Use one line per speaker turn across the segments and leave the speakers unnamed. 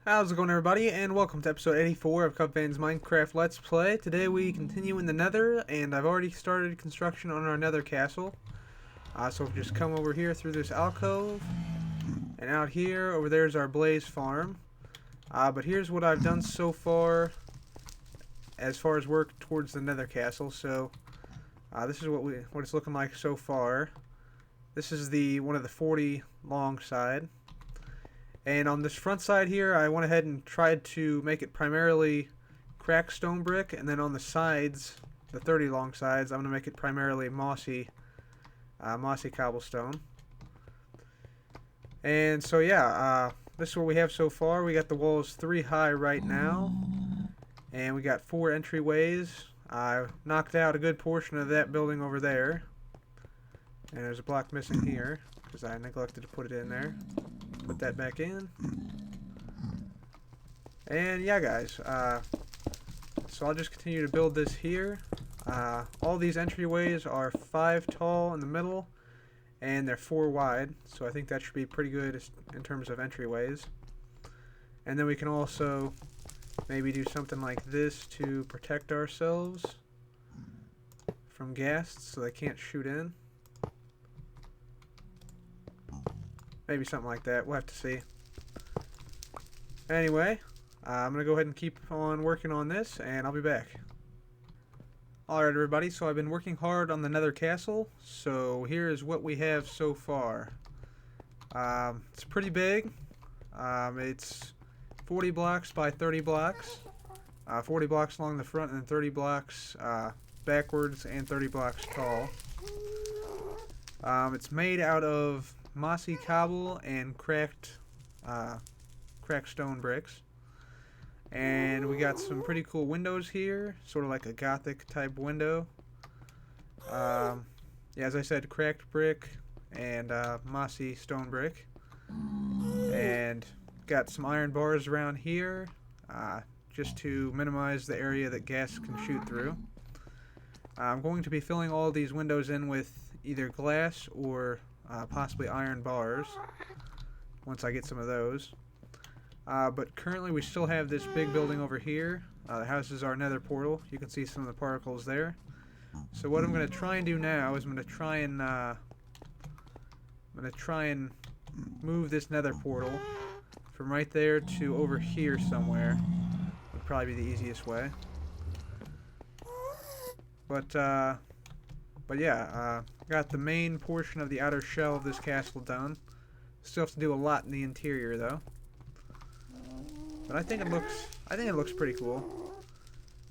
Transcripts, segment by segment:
How's it going, everybody, and welcome to episode 84 of Cubvan's Minecraft Let's Play. Today we continue in the Nether, and I've already started construction on our Nether Castle. So we'll just come over here through this alcove, and out here, over there is our blaze farm. But here's what I've done so far as work towards the Nether Castle. So this is what it's looking like so far. This is one of the 40 long side. And on this front side here, I went ahead and tried to make it primarily cracked stone brick, and then on the sides, the 30 long sides, I'm going to make it primarily mossy cobblestone. And so yeah, this is what we have so far. We got the walls 3 high right now, and we got 4 entryways. I knocked out a good portion of that building over there, and there's a block missing here because I neglected to put it in there. Put that back in. And yeah, guys, so I'll just continue to build this here. All these entryways are 5 tall in the middle, and they're 4 wide, so I think that should be pretty good in terms of entryways. And then we can also maybe do something like this to protect ourselves from ghasts so they can't shoot in. Maybe something like that. We'll have to see. Anyway, I'm going to go ahead and keep on working on this, and I'll be back. Alright, everybody, so I've been working hard on the Nether Castle, so here's what we have so far. It's pretty big. It's 40 blocks by 30 blocks. 40 blocks along the front and 30 blocks backwards and 30 blocks tall. It's made out of mossy cobble and cracked stone bricks, and we got some pretty cool windows here, sort of like a gothic type window. Yeah, as I said, cracked brick and mossy stone brick, and got some iron bars around here just to minimize the area that gas can shoot through. I'm going to be filling all these windows in with either glass or possibly iron bars once I get some of those. But currently we still have this big building over here. The house is our nether portal. You can see some of the particles there. So what I'm going to try and do now is I'm going to try and move this nether portal from right there to over here somewhere. Would probably be the easiest way. But yeah, got the main portion of the outer shell of this castle done. Still have to do a lot in the interior though. But I think it looks pretty cool.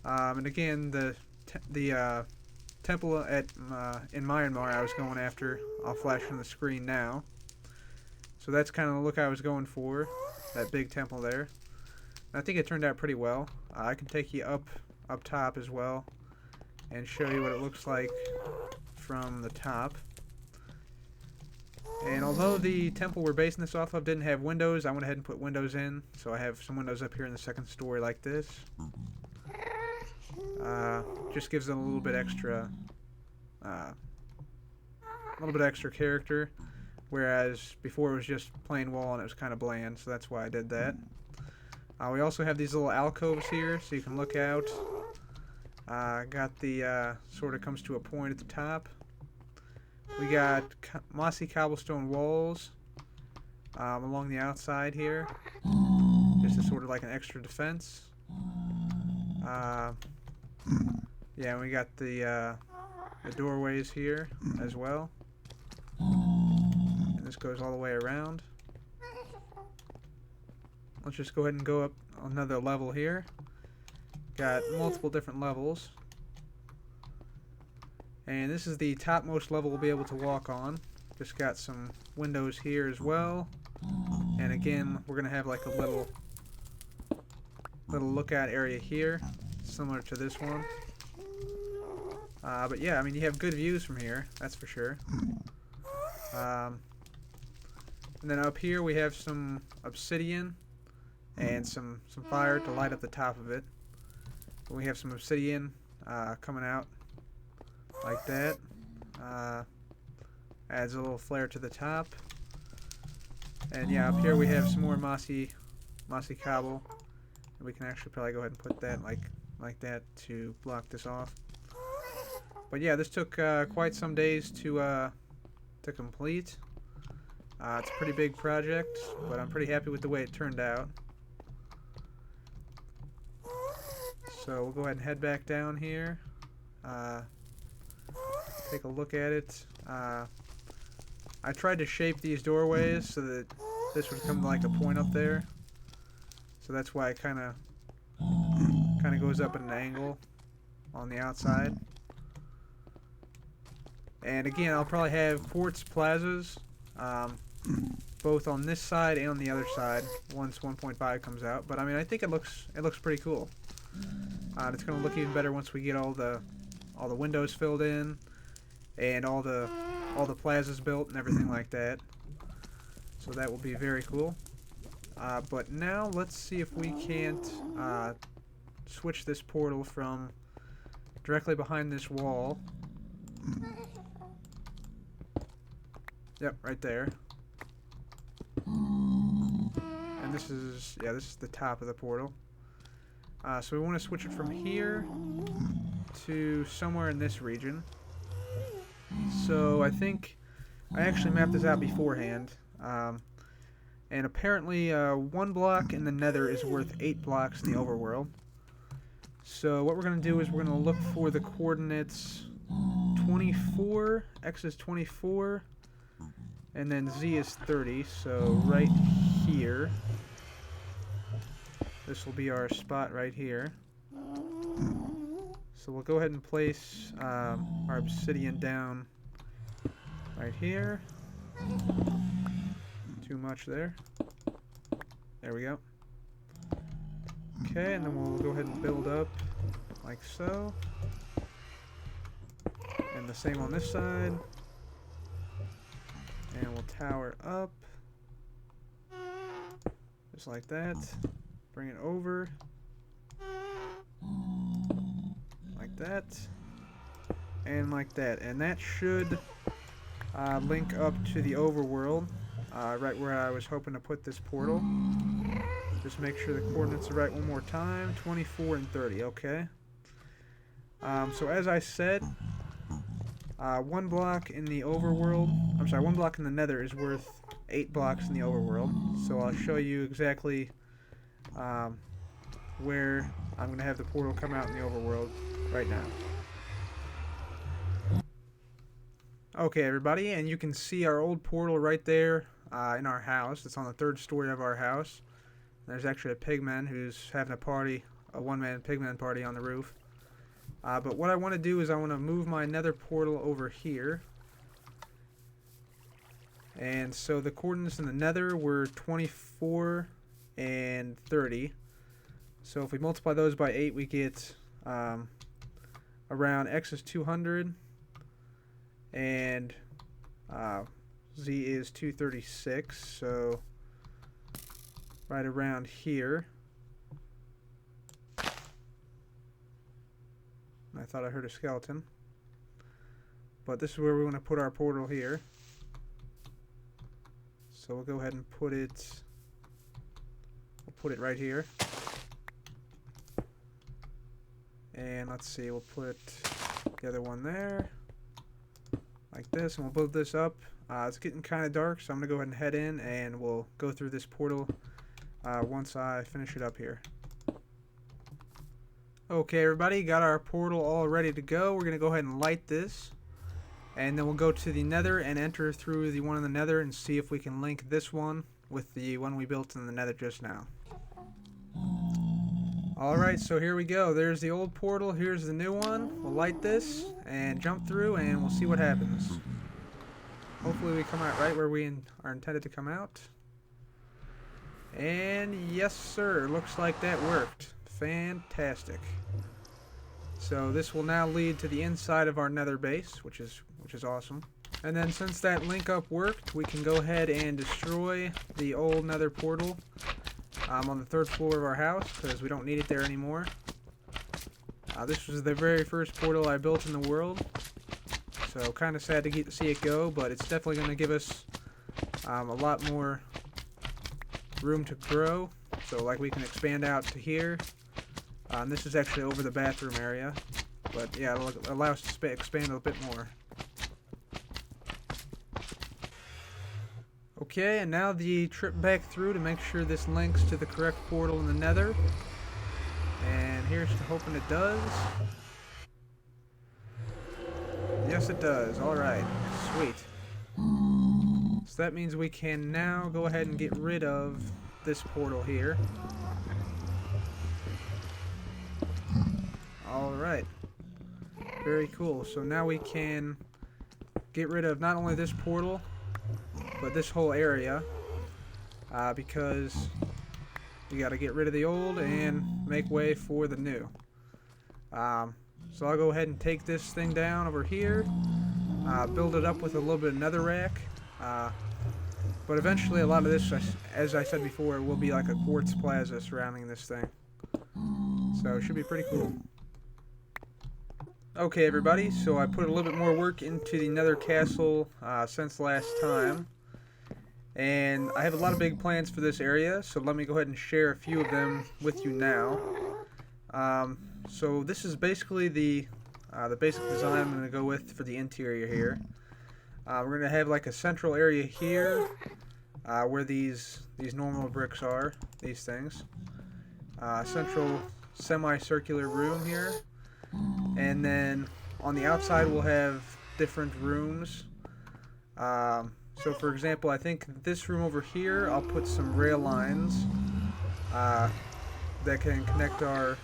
And again, the temple in Myanmar I was going after, I'll flash on the screen now. So that's kind of the look I was going for, that big temple there. And I think it turned out pretty well. I can take you up top as well and show you what it looks like from the top. And although the temple we're basing this off of didn't have windows, I went ahead and put windows in. So I have some windows up here in the second story like this. Just gives it a little bit extra character. Whereas before it was just plain wall and it was kind of bland, so that's why I did that. We also have these little alcoves here, so you can look out. Got the sort of comes to a point at the top. We got mossy cobblestone walls along the outside here, just as sort of like an extra defense. Yeah, we got the doorways here as well, and this goes all the way around. Let's just go ahead and go up another level here. Got multiple different levels. And this is the topmost level we'll be able to walk on. Just got some windows here as well. And again, we're going to have like a little lookout area here, similar to this one. But yeah, I mean, you have good views from here, that's for sure. And then up here we have some obsidian and some fire to light up the top of it. We have some obsidian coming out like that. Adds a little flare to the top. And yeah, up here we have some more mossy mossy cobble. And we can actually probably go ahead and put that like that to block this off. But yeah, this took quite some days to complete. It's a pretty big project, but I'm pretty happy with the way it turned out. So we'll go ahead and head back down here. Take a look at it. I tried to shape these doorways so that this would come to like a point up there. So that's why it kind of goes up at an angle on the outside. And again, I'll probably have quartz plazas, both on this side and on the other side once 1.5 comes out. But I mean, I think it looks pretty cool. It's gonna look even better once we get all the windows filled in and all the plazas built and everything like that. So that will be very cool. But now let's see if we can't switch this portal from directly behind this wall. Yep, right there. And this is the top of the portal. So we want to switch it from here to somewhere in this region. So I think I actually mapped this out beforehand. And apparently 1 block in the Nether is worth 8 blocks in the overworld. So what we're going to do is we're going to look for the coordinates 24, x is 24, and then z is 30. So right here, this will be our spot right here. So we'll go ahead and place our obsidian down right here. Too much there. There we go. Okay, and then we'll go ahead and build up like so. And the same on this side. And we'll tower up. Just like that. Bring it over. Like that. And like that. And that should link up to the overworld. Right where I was hoping to put this portal. Just make sure the coordinates are right one more time. 24 and 30, okay. So as I said, 1 block in the overworld, 1 block in the Nether is worth 8 blocks in the overworld. So I'll show you exactly where I'm going to have the portal come out in the overworld right now. Okay, everybody, and you can see our old portal right there in our house. It's on the 3rd story of our house. There's actually a pigman who's having a party, a one-man pigman party on the roof. But what I want to do is I want to move my Nether portal over here. And so the coordinates in the Nether were 24 and 30. So if we multiply those by 8, we get around x is 200 and z is 236. So right around here. I thought I heard a skeleton. But this is where we want to put our portal here. So we'll go ahead and put it right here. And let's see, we'll put the other one there. Like this, and we'll build this up. It's getting kind of dark, so I'm going to go ahead and head in, and we'll go through this portal once I finish it up here. Okay, everybody, got our portal all ready to go. We're going to go ahead and light this, and then we'll go to the Nether and enter through the one in the Nether and see if we can link this one with the one we built in the Nether just now. Alright, so here we go. There's the old portal. Here's the new one. We'll light this and jump through, and we'll see what happens. Hopefully we come out right where we are intended to come out. And yes, sir. Looks like that worked. Fantastic. So this will now lead to the inside of our Nether base, which is awesome. And then since that link up worked, we can go ahead and destroy the old Nether portal on the 3rd floor of our house, because we don't need it there anymore. This was the very first portal I built in the world, so kind of sad to see it go, but it's definitely going to give us a lot more room to grow So like we can expand out to here. And this is actually over the bathroom area. But yeah, it'll allow us to expand a bit more. Okay, and now the trip back through to make sure this links to the correct portal in the Nether. And here's to hoping it does. Yes, it does. Alright, sweet. So that means we can now go ahead and get rid of this portal here. Alright. Very cool. So now we can get rid of not only this portal, but this whole area. Because we got to get rid of the old and make way for the new. So I'll go ahead and take this thing down over here. Build it up with a little bit of netherrack. But eventually a lot of this, as I said before, will be like a quartz plaza surrounding this thing. So it should be pretty cool. Okay everybody, so I put a little bit more work into the Nether Castle since last time. And I have a lot of big plans for this area, so let me go ahead and share a few of them with you now. So this is basically the basic design I'm going to go with for the interior here. We're going to have like a central area here where these normal bricks are, these things. Central semicircular room here. And then on the outside we'll have different rooms. So for example, I think this room over here, I'll put some rail lines that can connect our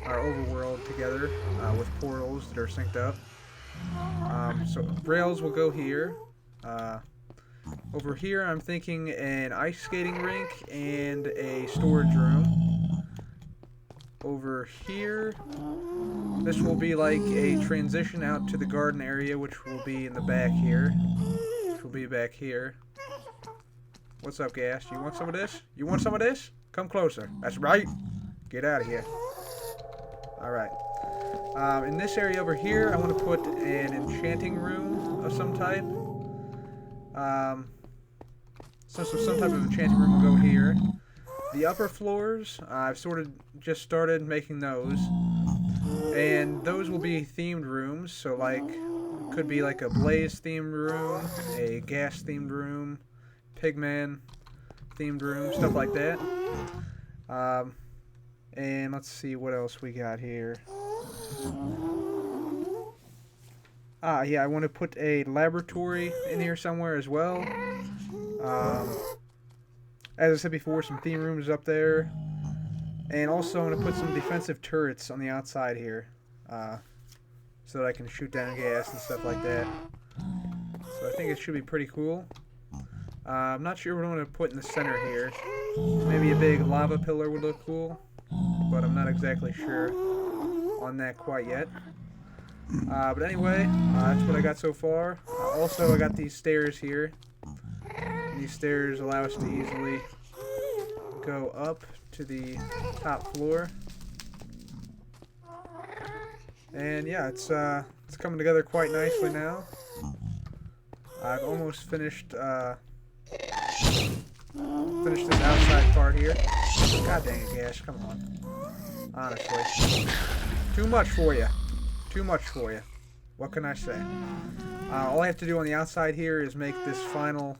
overworld together with portals that are synced up. So rails will go here. Over here I'm thinking an ice skating rink and a storage room. Over here, this will be like a transition out to the garden area, which will be in the back here. Which will be back here. What's up, Gas? You want some of this? You want some of this? Come closer. That's right. Get out of here. Alright. In this area over here, I want to put an enchanting room of some type. So some type of enchanting room will go here. The upper floors, I've sort of just started making those. And those will be themed rooms, so like, could be like a blaze themed room, a gas themed room, pigman themed room, stuff like that. And let's see what else we got here. Yeah, I want to put a laboratory in here somewhere as well. As I said before, some theme rooms up there. And also I'm going to put some defensive turrets on the outside here. So that I can shoot down gas and stuff like that. So I think it should be pretty cool. I'm not sure what I'm going to put in the center here. Maybe a big lava pillar would look cool. But I'm not exactly sure on that quite yet. But anyway, that's what I got so far. Also, I got these stairs here. These stairs allow us to easily go up to the top floor. And yeah, it's coming together quite nicely now. I've almost finished this outside part here. God dang it, Gash, come on. Honestly. Too much for you. Too much for you. What can I say? All I have to do on the outside here is make this final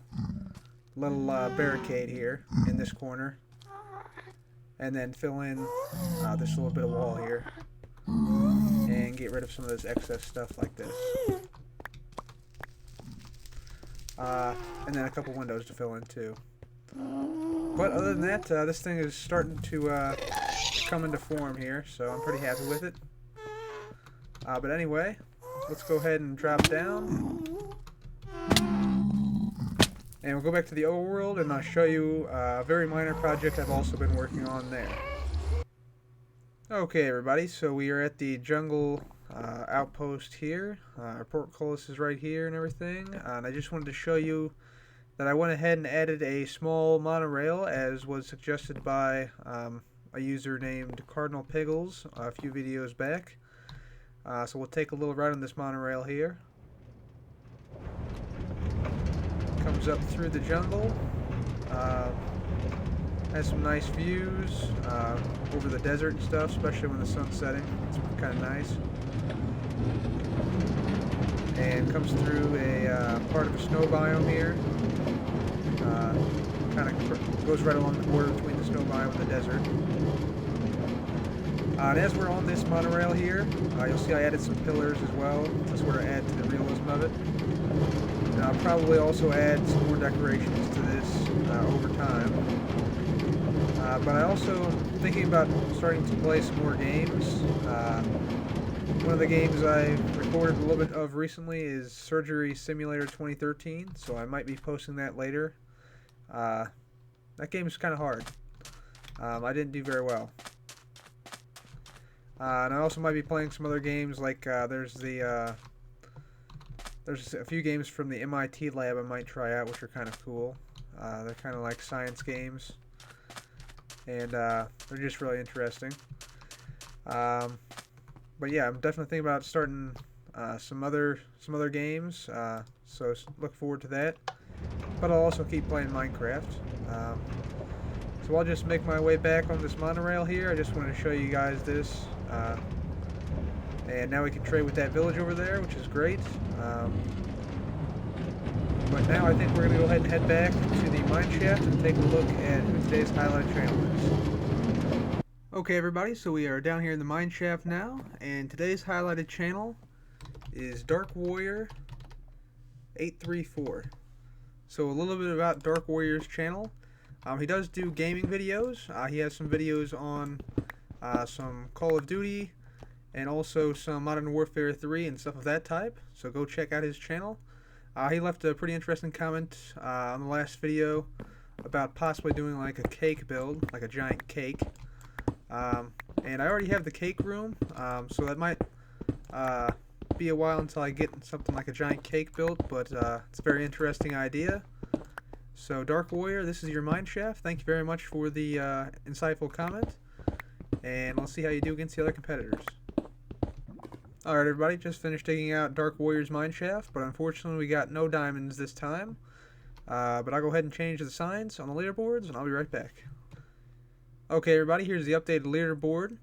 little barricade here in this corner. And then fill in this little bit of wall here. And get rid of some of this excess stuff like this. And then a couple windows to fill in too. But other than that, this thing is starting to come into form here, so I'm pretty happy with it. But anyway, let's go ahead and drop down. And we'll go back to the overworld and I'll show you a very minor project I've also been working on there. Okay everybody, so we are at the jungle outpost here. Our portcullis is right here and everything. And I just wanted to show you that I went ahead and added a small monorail as was suggested by a user named Cardinal Piggles a few videos back. So we'll take a little ride on this monorail here. Comes up through the jungle. Has some nice views over the desert and stuff, especially when the sun's setting. It's kind of nice. And comes through a part of a snow biome here. Kind of goes right along the border between the snow biome and the desert. And as we're on this monorail here, you'll see I added some pillars as well to sort of add to the realism of it. And I'll probably also add some more decorations to this over time. But I also am thinking about starting to play some more games. One of the games I recorded a little bit of recently is Surgery Simulator 2013, so I might be posting that later. That game is kind of hard. I didn't do very well. And I also might be playing some other games, like there's a few games from the MIT lab I might try out, which are kind of cool. They're kind of like science games, and they're just really interesting. But yeah, I'm definitely thinking about starting some other games, so look forward to that. But I'll also keep playing Minecraft. So I'll just make my way back on this monorail here. I just wanted to show you guys this. And now we can trade with that village over there, which is great. But now I think we're going to go ahead and head back to the mine shaft and take a look at who today's highlighted channel is. Okay everybody, so we are down here in the mine shaft now, and today's highlighted channel is Dark Warrior 834. So a little bit about Dark Warrior's channel. He does do gaming videos. He has some videos on some Call of Duty and also some Modern Warfare 3 and stuff of that type. So go check out his channel. He left a pretty interesting comment on the last video about possibly doing like a cake build, like a giant cake. And I already have the cake room, so that might be a while until I get something like a giant cake built, but it's a very interesting idea. So Dark Warrior, this is your mine shaft. Thank you very much for the insightful comment, and let's see how you do against the other competitors. Alright everybody, just finished digging out Dark Warrior's mine shaft, but unfortunately we got no diamonds this time. But I'll go ahead and change the signs on the leaderboards, and I'll be right back. Okay everybody, here's the updated leaderboard.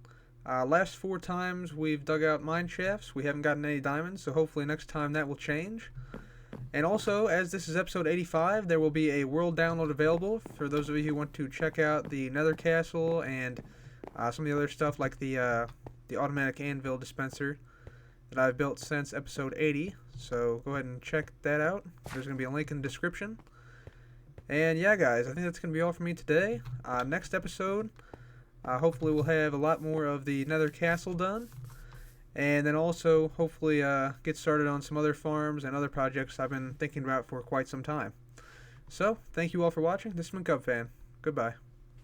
Last 4 times we've dug out mine shafts, we haven't gotten any diamonds, so hopefully next time that will change. And also, as this is episode 85, there will be a world download available for those of you who want to check out the Nether Castle and some of the other stuff like the automatic anvil dispenser that I've built since episode 80. So go ahead and check that out. There's going to be a link in the description. And yeah guys, I think that's going to be all for me today. Next episode, hopefully we'll have a lot more of the Nether Castle done. And then also, hopefully, get started on some other farms and other projects I've been thinking about for quite some time. So, thank you all for watching. This has been Cub Fan. Goodbye.